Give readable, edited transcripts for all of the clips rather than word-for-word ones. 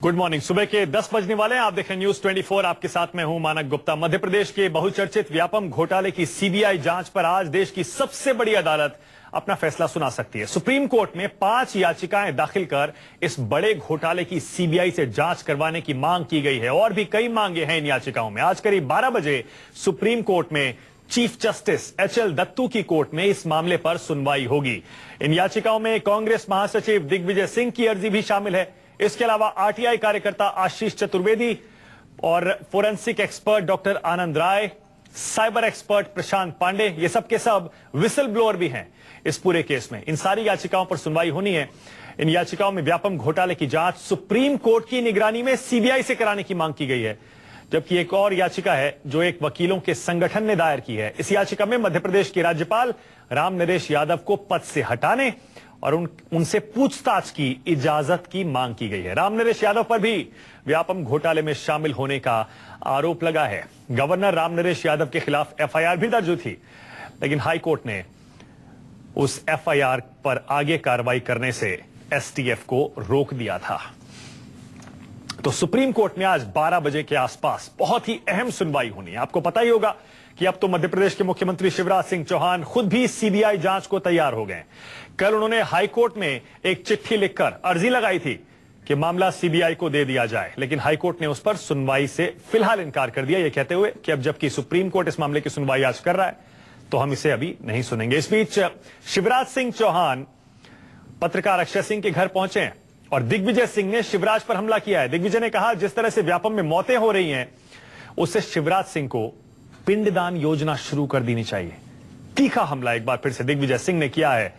Good morning. सुबह के 10 बजने वाले हैं। आप देख रहे हैं न्यूज 24। आपके साथ मैं हूं मानक गुप्ता। मध्य प्रदेश के बहुचर्चित व्यापम घोटाले की सीबीआई जांच पर आज देश की सबसे बड़ी अदालत अपना फैसला सुना सकती है। सुप्रीम कोर्ट में 5 याचिकाएं दाखिल कर इस बड़े घोटाले की सीबीआई से जांच करवाने की मांग की गई है और भी कई मांगे हैं इन याचिकाओं में। आज करीब 12 बजे सुप्रीम कोर्ट में चीफ जस्टिस एचएल दत्तू की कोर्ट में इस मामले पर सुनवाई होगी। इन याचिकाओं में कांग्रेस महासचिव दिग्विजय सिंह की अर्जी भी शामिल है। इसके अलावा आरटीआई कार्यकर्ता आशीष चतुर्वेदी और फोरेंसिक एक्सपर्ट डॉक्टर आनंद राय, साइबर एक्सपर्ट प्रशांत पांडे, ये सब के सब विसल ब्लोअर भी हैं इस पूरे केस में। इन सारी याचिकाओं पर सुनवाई होनी है। इन याचिकाओं में व्यापम घोटाले की जांच सुप्रीम कोर्ट की निगरानी में सीबीआई से कराने की मांग की गई है, जबकि एक और याचिका है जो एक वकीलों के संगठन ने दायर की है। इस याचिका में मध्य प्रदेश के राज्यपाल राम नरेश यादव को पद से हटाने और उनसे पूछताछ की इजाजत की मांग की गई है। राम नरेश यादव पर भी व्यापम घोटाले में शामिल होने का आरोप लगा है। गवर्नर राम नरेश यादव के खिलाफ एफआईआर भी दर्ज हुई थी, लेकिन हाईकोर्ट ने उस एफआईआर पर आगे कार्रवाई करने से एसटीएफ को रोक दिया था। तो सुप्रीम कोर्ट में आज 12 बजे के आसपास बहुत ही अहम सुनवाई होनी है। आपको पता ही होगा कि अब तो मध्य प्रदेश के मुख्यमंत्री शिवराज सिंह चौहान खुद भी सीबीआई जांच को तैयार हो गए। कल उन्होंने हाईकोर्ट में एक चिट्ठी लिखकर अर्जी लगाई थी कि मामला सीबीआई को दे दिया जाए, लेकिन हाईकोर्ट ने उस पर सुनवाई से फिलहाल इनकार कर दिया, यह कहते हुए कि अब जबकि सुप्रीम कोर्ट इस मामले की सुनवाई आज कर रहा है तो हम इसे अभी नहीं सुनेंगे। इस बीच शिवराज सिंह चौहान पत्रकार अक्षय सिंह के घर पहुंचे हैं और दिग्विजय सिंह ने शिवराज पर हमला किया है। दिग्विजय ने कहा जिस तरह से व्यापम में मौतें हो रही हैं उससे शिवराज सिंह को पिंडदान योजना शुरू कर देनी चाहिए। तीखा हमला एक बार फिर से दिग्विजय सिंह ने किया है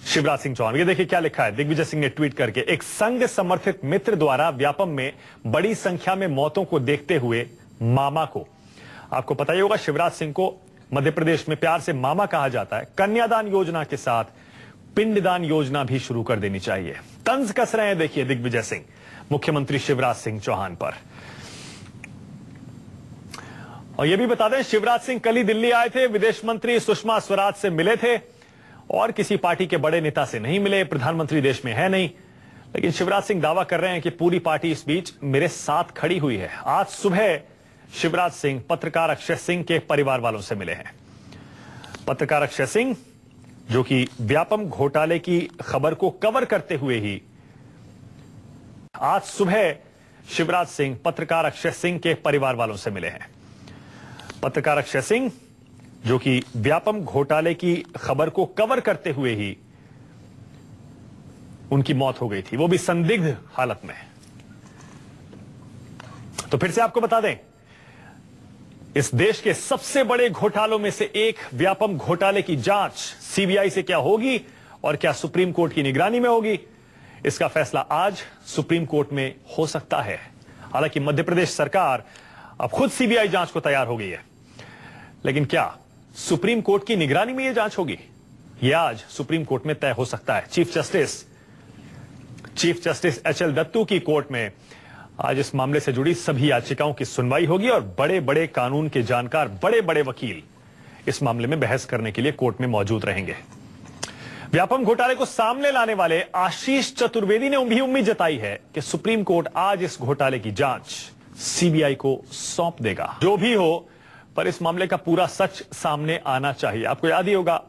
शिवराज सिंह चौहान। ये देखिए क्या लिखा है दिग्विजय सिंह ने ट्वीट करके। एक संघ समर्थित मित्र द्वारा व्यापम में बड़ी संख्या में मौतों को देखते हुए मामा को, आपको पता ही होगा शिवराज सिंह को मध्य प्रदेश में प्यार से मामा कहा जाता है, कन्यादान योजना के साथ पिंडदान योजना भी शुरू कर देनी चाहिए। तंज कस रहे हैं देखिए दिग्विजय सिंह मुख्यमंत्री शिवराज सिंह चौहान पर। और यह भी बता दें शिवराज सिंह कल ही दिल्ली आए थे, विदेश मंत्री सुषमा स्वराज से मिले थे और किसी पार्टी के बड़े नेता से नहीं मिले। प्रधानमंत्री देश में है नहीं, लेकिन शिवराज सिंह दावा कर रहे हैं कि पूरी पार्टी इस बीच मेरे साथ खड़ी हुई है। आज सुबह शिवराज सिंह पत्रकार अक्षय सिंह के परिवार वालों से मिले हैं। पत्रकार अक्षय सिंह जो कि व्यापम घोटाले की खबर को कवर करते हुए ही आज सुबह शिवराज सिंह पत्रकार अक्षय सिंह के परिवार वालों से मिले हैं। पत्रकार अक्षय सिंह जो कि व्यापम घोटाले की खबर को कवर करते हुए ही उनकी मौत हो गई थी, वो भी संदिग्ध हालत में। तो फिर से आपको बता दें इस देश के सबसे बड़े घोटालों में से एक व्यापम घोटाले की जांच सीबीआई से क्या होगी और क्या सुप्रीम कोर्ट की निगरानी में होगी, इसका फैसला आज सुप्रीम कोर्ट में हो सकता है। हालांकि मध्य प्रदेश सरकार अब खुद सीबीआई जांच को तैयार हो गई है, लेकिन क्या सुप्रीम कोर्ट की निगरानी में यह जांच होगी, यह आज सुप्रीम कोर्ट में तय हो सकता है। चीफ जस्टिस एचएल दत्तू की कोर्ट में आज इस मामले से जुड़ी सभी याचिकाओं की सुनवाई होगी और बड़े बड़े कानून के जानकार, बड़े बड़े वकील इस मामले में बहस करने के लिए कोर्ट में मौजूद रहेंगे। व्यापम घोटाले को सामने लाने वाले आशीष चतुर्वेदी ने भी उम्मीद जताई है कि सुप्रीम कोर्ट आज इस घोटाले की जांच सीबीआई को सौंप देगा। जो भी हो, पर इस मामले का पूरा सच सामने आना चाहिए। आपको याद ही होगा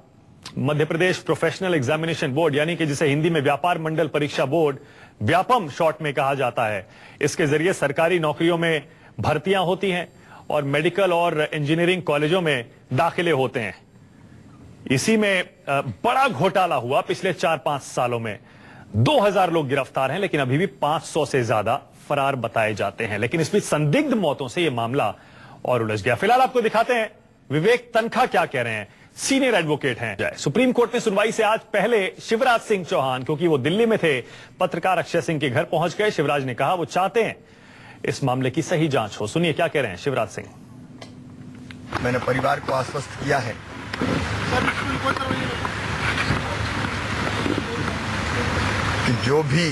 Madhya Pradesh professional examination board, यानी कि जिसे हिंदी में व्यापार मंडल परीक्षा बोर्ड, व्यापम शॉर्ट में कहा जाता है, इसके जरिए सरकारी नौकरियों में भर्तियां होती हैं और मेडिकल और इंजीनियरिंग कॉलेजों में दाखिले होते हैं। इसी में बड़ा घोटाला हुआ पिछले 4-5 सालों में। 2000 लोग गिरफ्तार हैं, लेकिन अभी भी 500 से ज्यादा फरार बताए जाते हैं। लेकिन इस बीच संदिग्ध मौतों से यह मामला और उलझ गया। फिलहाल आपको दिखाते हैं विवेक तनखा क्या कह रहे हैं, सीनियर एडवोकेट हैं। सुप्रीम कोर्ट में सुनवाई से आज पहले शिवराज सिंह चौहान, क्योंकि वो दिल्ली में थे, पत्रकार अक्षय सिंह के घर पहुंच गए। शिवराज ने कहा वो चाहते हैं इस मामले की सही जांच हो। सुनिए क्या कह रहे हैं शिवराज सिंह। मैंने परिवार को आश्वस्त किया है कि जो भी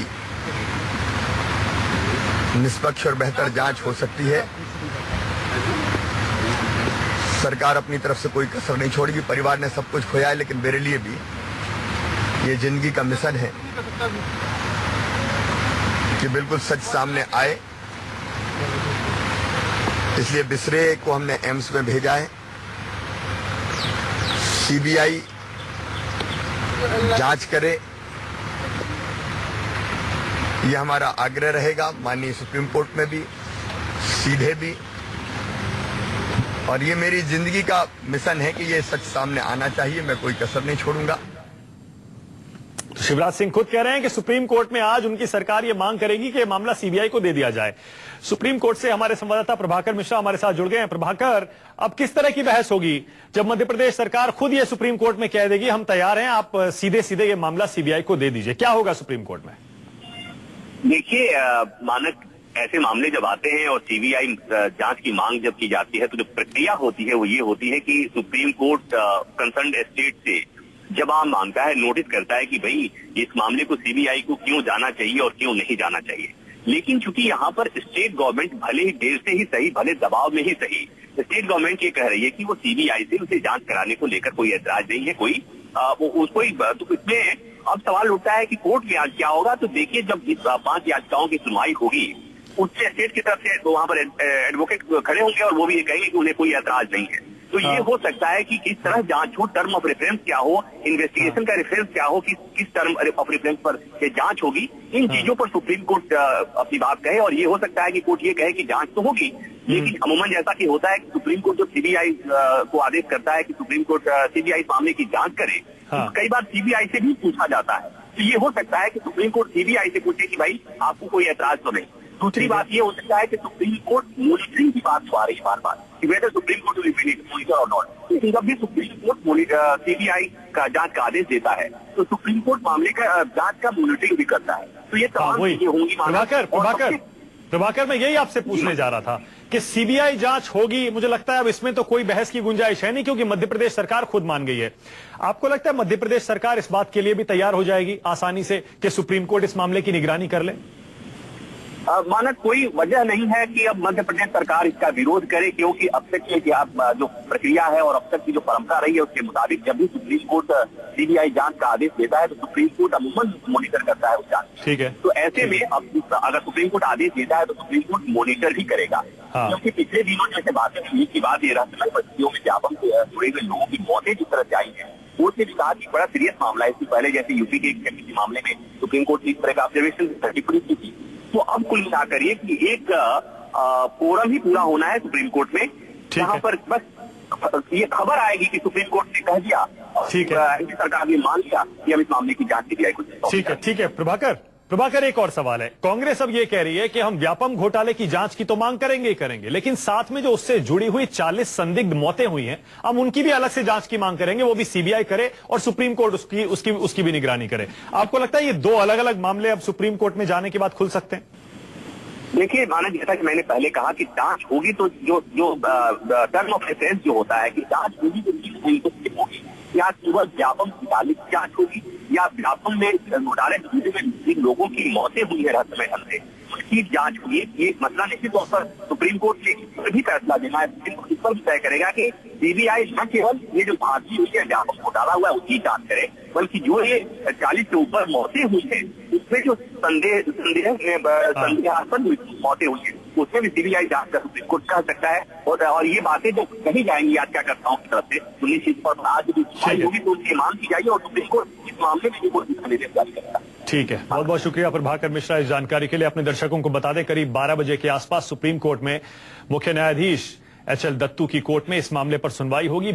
निष्पक्ष और बेहतर जांच हो सकती है सरकार अपनी तरफ से कोई कसर नहीं छोड़ेगी। परिवार ने सब कुछ खोया है, लेकिन मेरे लिए भी ये जिंदगी का मिशन है कि बिल्कुल सच सामने आए। इसलिए बिसरे को हमने एम्स में भेजा है। सीबीआई जांच करे, यह हमारा आग्रह रहेगा माननीय सुप्रीम कोर्ट में भी, सीधे भी। और ये मेरी जिंदगी का मिशन है कि ये सच सामने आना चाहिए, मैं कोई कसर नहीं छोड़ूंगा। तो शिवराज सिंह खुद कह रहे हैं कि सुप्रीम कोर्ट में आज उनकी सरकार ये मांग करेगी कि मामला सीबीआई को दे दिया जाए। सुप्रीम कोर्ट से हमारे संवाददाता प्रभाकर मिश्रा हमारे साथ जुड़ गए हैं। प्रभाकर, अब किस तरह की बहस होगी जब मध्य प्रदेश सरकार खुद ये सुप्रीम कोर्ट में कह देगी हम तैयार हैं, आप सीधे सीधे ये मामला सीबीआई को दे दीजिए, क्या होगा सुप्रीम कोर्ट में? देखिए मानक, ऐसे मामले जब आते हैं और सीबीआई जांच की मांग जब की जाती है तो जो प्रक्रिया होती है वो ये होती है कि सुप्रीम कोर्ट कंसर्न स्टेट से जवाब मांगता है, नोटिस करता है कि भाई इस मामले को सीबीआई को क्यों जाना चाहिए और क्यों नहीं जाना चाहिए। लेकिन चूंकि यहाँ पर स्टेट गवर्नमेंट भले ही देर से ही सही, भले दबाव में ही सही, स्टेट गवर्नमेंट ये कह रही है कि वो सीबीआई से उसे जांच कराने को लेकर कोई ऐतराज नहीं है, कोई उसको तो इसमें अब सवाल उठता है कि कोर्ट में आज क्या होगा। तो देखिए, जब इस 5 याचिकाओं की सुनवाई होगी उससे स्टेट की तरफ से तो वहां पर एडवोकेट खड़े होंगे और वो भी ये कहेंगे कि उन्हें कोई ऐतराज नहीं है। तो ये हो सकता है कि किस तरह जांच हो, टर्म ऑफ रेफरेंस क्या हो, इन्वेस्टिगेशन का रेफरेंस क्या हो, किस टर्म ऑफ रेफरेंस पर ये जांच होगी, इन चीजों पर सुप्रीम कोर्ट अपनी बात कहे। और ये हो सकता है कि कोर्ट ये कहे कि जांच तो होगी, लेकिन अमूमन जैसा कि होता है कि सुप्रीम कोर्ट जब सीबीआई को आदेश करता है कि सुप्रीम कोर्ट सीबीआई मामले की जांच करे, तो कई बार सीबीआई से भी पूछा जाता है। तो ये हो सकता है कि सुप्रीम कोर्ट सीबीआई से पूछे कि भाई आपको कोई ऐतराज तो नहीं। दूसरी बात ये हो सकता है कि सुप्रीम कोर्ट मॉनिटरिंग की बात आ रही है बार बार कि whether Supreme Court will monitor or not. लेकिन जब भी सुप्रीम कोर्ट सीबीआई का जांच का आदेश देता है तो सुप्रीम कोर्ट मामले का जांच का मॉनिटरिंग भी करता है। तो ये तमाम चीजें होंगी। प्रभाकर, मैं यही आपसे पूछने जा रहा था कि सीबीआई जांच होगी, मुझे लगता है अब इसमें तो कोई बहस की गुंजाइश है नहीं, क्योंकि मध्य प्रदेश सरकार खुद मान गई है। आपको लगता है मध्य प्रदेश सरकार इस बात के लिए भी तैयार हो जाएगी आसानी से कि सुप्रीम कोर्ट इस मामले की निगरानी कर ले? मानक, कोई वजह नहीं है कि अब मध्य प्रदेश सरकार इसका विरोध करे, क्योंकि अब तक की जो प्रक्रिया है और अब तक की जो परंपरा रही है उसके मुताबिक जब भी सुप्रीम कोर्ट सीबीआई जांच का आदेश देता है तो सुप्रीम कोर्ट अमूमन मॉनिटर करता है उस जांच। ठीक है। तो ऐसे में अब अगर सुप्रीम कोर्ट आदेश देता है तो सुप्रीम कोर्ट मॉनिटर भी करेगा। क्योंकि पिछले दिनों जैसे बातें हुई की बात ये रहस्यमय बस्तियों में व्यापम से जुड़े हुए लोगों की मौतें जिस तरह से आई है, कोर्ट ने भी कहा कि बड़ा सीरियस मामला है। इससे पहले जैसे यूपी के किसी मामले में सुप्रीम कोर्ट ने इस तरह का ऑब्जर्वेशन टिप्पणी की थी। तो अब कुल मिलाकर ये कि एक फोरम ही पूरा होना है सुप्रीम कोर्ट में, जहां पर बस ये खबर आएगी कि सुप्रीम कोर्ट ने कह दिया, ठीक है, सरकार ने मान लिया कि हम इस मामले की जांच सीबीआई को। ठीक है प्रभाकर, एक और सवाल है। कांग्रेस अब ये कह रही है कि हम व्यापम घोटाले की जांच की तो मांग करेंगे ही करेंगे, लेकिन साथ में जो उससे जुड़ी हुई 40 संदिग्ध मौतें हुई हैं, हम उनकी भी अलग से जांच की मांग करेंगे, वो भी सीबीआई करे और सुप्रीम कोर्ट उसकी भी निगरानी करे। आपको लगता है ये 2 अलग अलग मामले अब सुप्रीम कोर्ट में जाने के बाद खुल सकते हैं? देखिए मानक, जैसा कि मैंने पहले कहा कि जांच होगी तो जो टर्म ऑफ रेफरेंस जो होता है कि जांच होगी तो होगी, या केवल व्यापम घोटाले की जांच होगी या व्यापम में घोटाले में जिन लोगों की मौतें हुई है रहस्यमय ढंग से उसकी जांच हुई। ये मसला निश्चित तौर पर सुप्रीम कोर्ट ने इस पर भी फैसला देना है। सुप्रीम कोर्ट इस पर भी तय करेगा कि सीबीआई न केवल ये जो भारतीय हुई है व्यापक घोटाला हुआ है उसकी जांच करे, बल्कि जो ये 40 से ऊपर मौतें हुई है उसमें जो संदेहास्पद मौतें हुई है उसमें भी सीबीआई जांच का सुप्रीम कोर्ट कह सकता है। और ये बातें जो कही जाएंगी याचिकाकर्ताओं की तरफ से तो निश्चित तौर पर आज भी होगी तो उसकी मांग की जाएगी और सुप्रीम कोर्ट इस मामले में भी कोई निर्देश जारी करेगा। ठीक है, बहुत बहुत शुक्रिया प्रभाकर मिश्रा इस जानकारी के लिए। अपने दर्शकों को बता दें, करीब 12 बजे के आसपास सुप्रीम कोर्ट में मुख्य न्यायाधीश HL दत्तू की कोर्ट में इस मामले पर सुनवाई होगी।